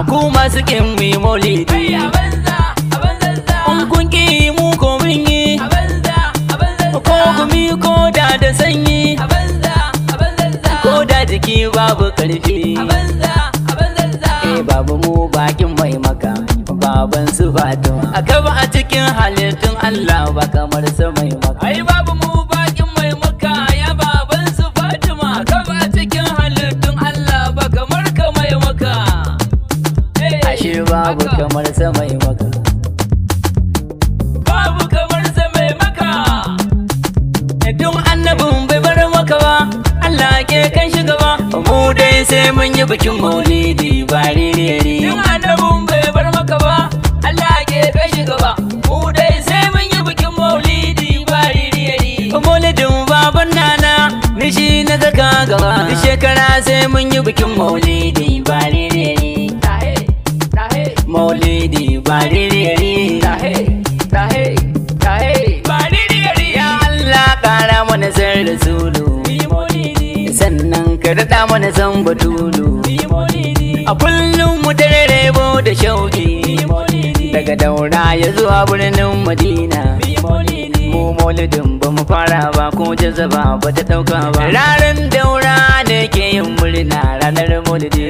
ku masu kin mi maulidi in kun ki mu ko mun yi ko gumi ko da sanyi ko da jiki babu karfi babu mu bakin mai maka baban su Fatima akaba a cikin halittun Allah ba kamar sa mai maka ai babu mu bakin mai maka ya baban su Fatima akaba a cikin halittun Allah ba kamar ka mai maka ashe babu kamar sa mai maka babu kamar sa mai maka duk annabin bai bar maka ba Allah ke kan shi gaba mu dai sai mun yi bikin maulidi ba rere duk annabin bai bar maka ba Allah ke kan shi gaba mu dai sai mun yi bikin maulidi ba rere maulidin baban nana ni shi na zaka gaba duk shekara sai mun yi bikin maulidi ba rere maulidi ba rere ya Allah kara mana san rasulu sannan ka daɗa mana san batulu a kullum mu rebo da shauki daga daura ya zuwa birnin madina mu maulidin ba mu fara ba ko jazaba ba ta ɗauka ba ranar daura ne ke yin murna ranar maulidi